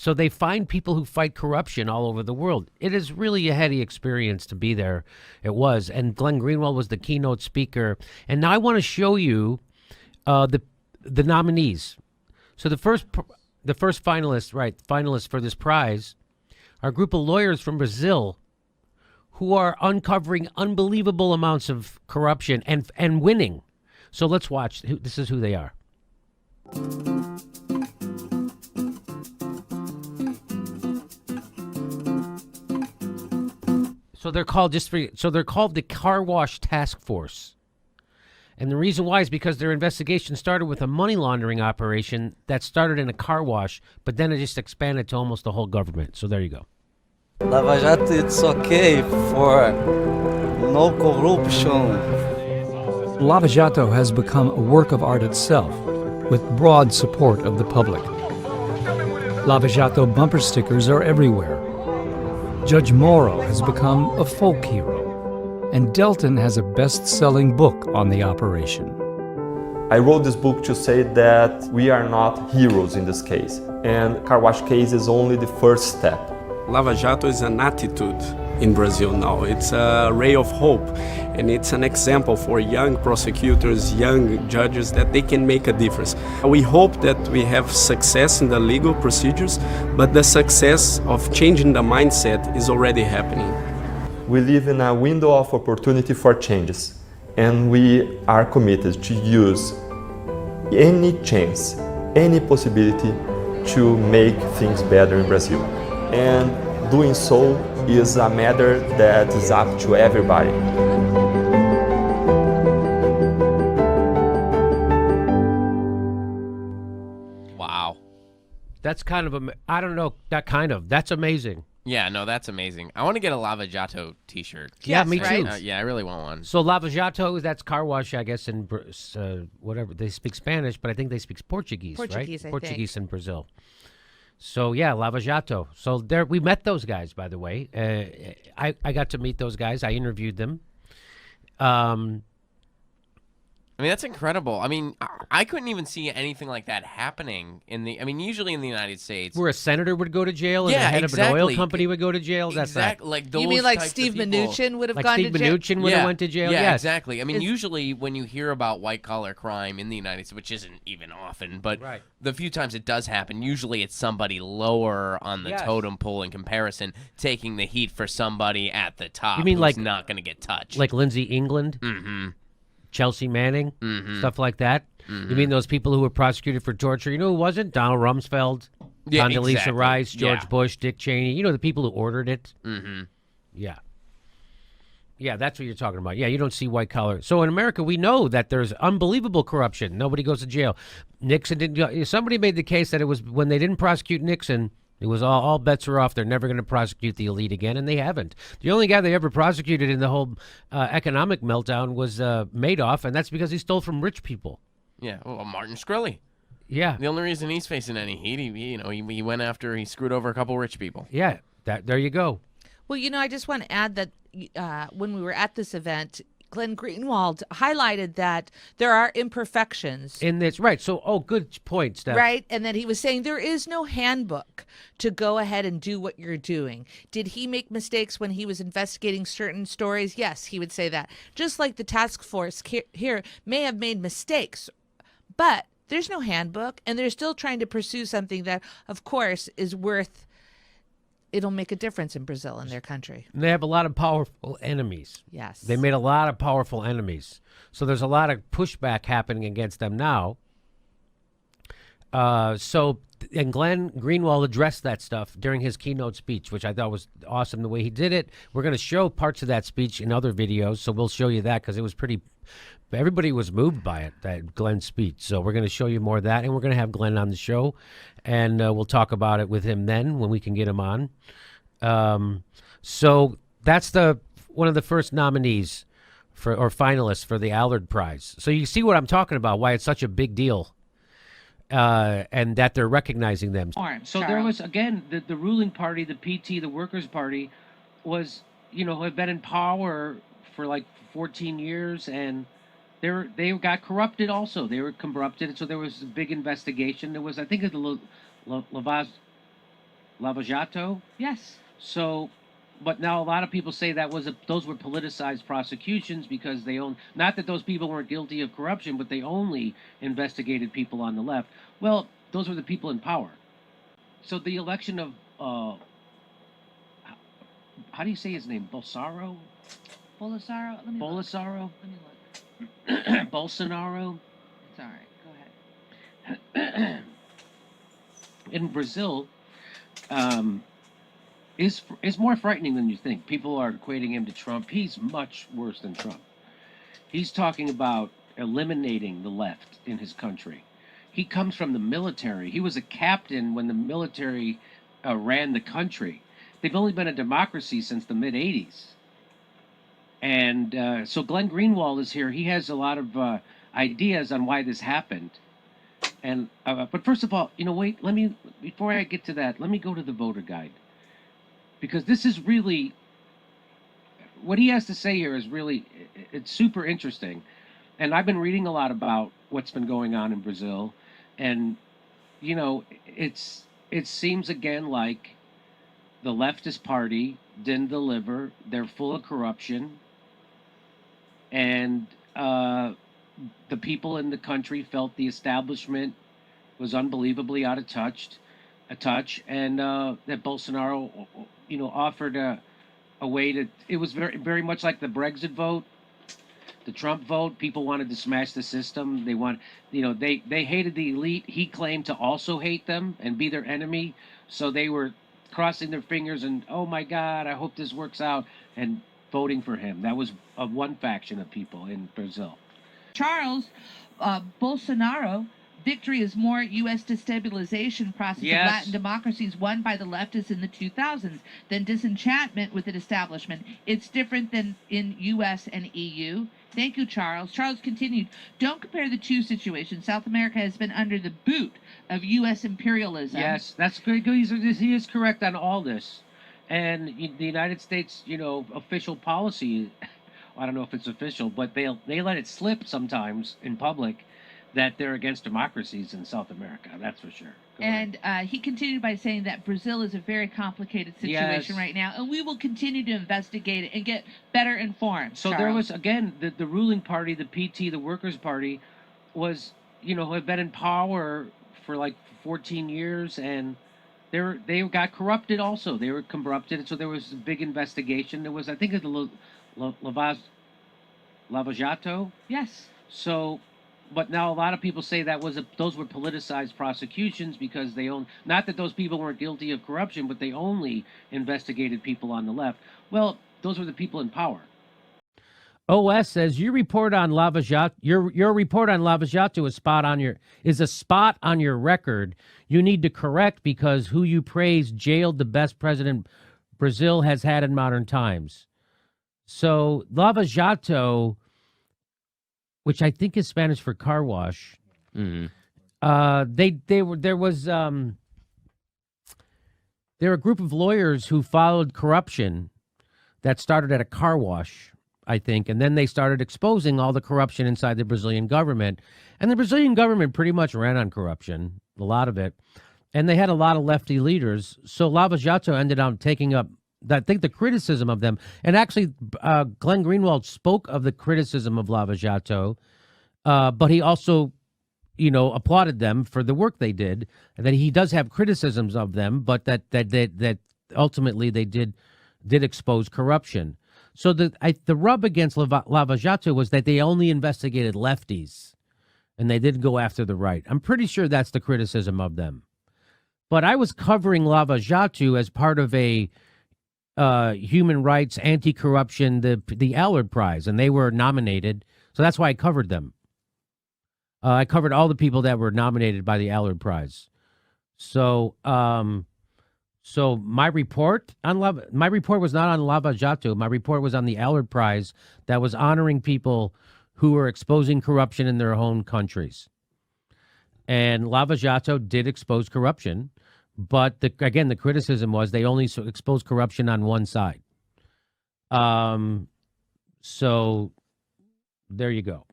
So they find people who fight corruption all over the world. It is really a heady experience to be there. It was, and Glenn Greenwald was the keynote speaker. And now I want to show you the nominees. So the first finalists for this prize are a group of lawyers from Brazil who are uncovering unbelievable amounts of corruption and winning. So let's watch. This is who they are. So they're called the Car Wash Task Force. And the reason why is because their investigation started with a money laundering operation that started in a car wash, but then it just expanded to almost the whole government. So there you go. Lava Jato, it's okay for no corruption. Lava Jato has become a work of art itself, with broad support of the public. Lava Jato bumper stickers are everywhere. Judge Moro has become a folk hero, and Delton has a best-selling book on the operation. I wrote this book to say that we are not heroes in this case, and car wash case is only the first step. Lava Jato is an attitude in Brazil now. It's a ray of hope, and it's an example for young prosecutors, young judges, that they can make a difference. We hope that we have success in the legal procedures, but the success of changing the mindset is already happening. We live in a window of opportunity for changes, and we are committed to use any chance, any possibility to make things better in Brazil. And doing so is a matter that is up to everybody. Wow. That's kind of I don't know, that's amazing. Yeah, no, that's amazing. I want to get a Lava Jato t-shirt. Yeah, me Right? too. Yeah, I really want one. So Lava Jato, that's car wash, I guess, in whatever. They speak Spanish, but I think they speak Portuguese, right? Portuguese, I Portuguese in Brazil. So, yeah, Lava Jato. So there, we met those guys, by the way. I got to meet those guys. I interviewed them. I mean, that's incredible. I mean, I couldn't even see anything like that happening usually in the United States. Where a senator would go to jail and the head of an oil company would go to jail. That's exactly. Like those You mean like types Steve of people. Mnuchin would have like gone Steve to jail? Mnuchin would have went to jail. Yeah, Yes. exactly. I mean, usually when you hear about white-collar crime in the United States, which isn't even often, but Right. the few times it does happen, usually it's somebody lower on the Yes. totem pole in comparison, taking the heat for somebody at the top You mean who's like- not going to get touched. Like Lindsey England, Chelsea Manning, stuff like that. You mean those people who were prosecuted for torture? You know who wasn't? Donald Rumsfeld, Yeah, Condoleezza exactly. Rice, George Yeah. Bush, Dick Cheney. You know, the people who ordered it? Mm-hmm. Yeah. Yeah, that's what you're talking about. Yeah, you don't see white collar. So in America, we know that there's unbelievable corruption. Nobody goes to jail. Nixon didn't. Somebody made the case that it was when they didn't prosecute Nixon, it was all bets are off. They're never going to prosecute the elite again, and they haven't. The only guy they ever prosecuted in the whole economic meltdown was Madoff, and that's because he stole from rich people. yeah, well, Martin Shkreli. Yeah, The only reason he's facing any heat, he went after, he screwed over a couple rich people. yeah. There you go. Well, I just want to add that when we were at this event, Glenn Greenwald highlighted that there are imperfections. In this, right. So, good point, Steph. Right. And that he was saying there is no handbook to go ahead and do what you're doing. Did he make mistakes when he was investigating certain stories? Yes, he would say that. Just like the task force here may have made mistakes, but there's no handbook, and they're still trying to pursue something that, of course, is worth. It'll make a difference in Brazil and their country. And they have a lot of powerful enemies. Yes. They made a lot of powerful enemies. So there's a lot of pushback happening against them now. And Glenn Greenwald addressed that stuff during his keynote speech, which I thought was awesome the way he did it. We're going to show parts of that speech in other videos, so we'll show you that because it was pretty. Everybody was moved by it, that Glenn's speech. So we're going to show you more of that, and we're going to have Glenn on the show, and we'll talk about it with him then when we can get him on. So that's one of the first nominees or finalists for the Allard Prize. So you see what I'm talking about, why it's such a big deal. And that they're recognizing them. So there was, again, the ruling party, the PT, the Workers' Party, was, had been in power for like 14 years, and they got corrupted also. They were corrupted, so there was a big investigation. There was, I think, the Lava Jato. Yes. So, but now a lot of people say those were politicized prosecutions because they own, not that those people weren't guilty of corruption, but they only investigated people on the left. Well, those were the people in power. So the election of how do you say his name? Bolsonaro? Bolsonaro. Let me look. Bolsonaro? Let me look. Bolsonaro? It's all right. Go ahead. In Brazil, is more frightening than you think. People are equating him to Trump. He's much worse than Trump. He's talking about eliminating the left in his country. He comes from the military. He was a captain when the military ran the country. They've only been a democracy since the mid 80s. And so Glenn Greenwald is here. He has a lot of ideas on why this happened. And but first of all, wait, before I get to that, let me go to the voter guide. Because this is really, what he has to say here is really, it's super interesting. And I've been reading a lot about what's been going on in Brazil. And, it seems again like the leftist party didn't deliver. They're full of corruption. And the people in the country felt the establishment was unbelievably out of touch. And that Bolsonaro, offered a way to. It was very, very much like the Brexit vote, the Trump vote. People wanted to smash the system. They hated the elite. He claimed to also hate them and be their enemy. So they were crossing their fingers and, oh my God, I hope this works out, and voting for him. That was one faction of people in Brazil. Charles, Bolsonaro, victory is more U.S. destabilization process Yes. of Latin democracies won by the leftists in the 2000s than disenchantment with the establishment. It's different than in U.S. and EU. Thank you, Charles. Charles continued, don't compare the two situations. South America has been under the boot of U.S. imperialism. Yes, that's good. He is correct on all this. And the United States, official policy, I don't know if it's official, but they let it slip sometimes in public that they're against democracies in South America. That's for sure. Go ahead. And he continued by saying that Brazil is a very complicated situation Yes. right now, and we will continue to investigate it and get better informed. So Charles. there was, again, the ruling party, the PT, the Workers' Party, was, had been in power for like 14 years, and they got corrupted also. They were corrupted, so there was a big investigation. There was, I think, the Lava Jato. Yes. So, but now a lot of people say those were politicized prosecutions because they own, not that those people weren't guilty of corruption, but they only investigated people on the left. Well, those were the people in power. OS says your report on Lava Jato, your report on Lava Jato is a spot on your record. You need to correct because who you praise jailed the best president Brazil has had in modern times. So Lava Jato, which I think is Spanish for car wash. Mm-hmm. There were a group of lawyers who followed corruption that started at a car wash, I think, and then they started exposing all the corruption inside the Brazilian government. And the Brazilian government pretty much ran on corruption, a lot of it. And they had a lot of lefty leaders. So Lava Jato ended up taking up, I think, the criticism of them. And actually, Glenn Greenwald spoke of the criticism of Lava Jato, but he also, applauded them for the work they did. And that he does have criticisms of them, but that ultimately they did expose corruption. So the rub against Lava Jato was that they only investigated lefties, and they didn't go after the right. I'm pretty sure that's the criticism of them. But I was covering Lava Jato as part of a human rights, anti-corruption, the Allard Prize, and they were nominated. So that's why I covered them. I covered all the people that were nominated by the Allard Prize. So, so my report was not on Lava Jato. My report was on the Allard Prize that was honoring people who were exposing corruption in their own countries. And Lava Jato did expose corruption, but the criticism was they only exposed corruption on one side. So there you go.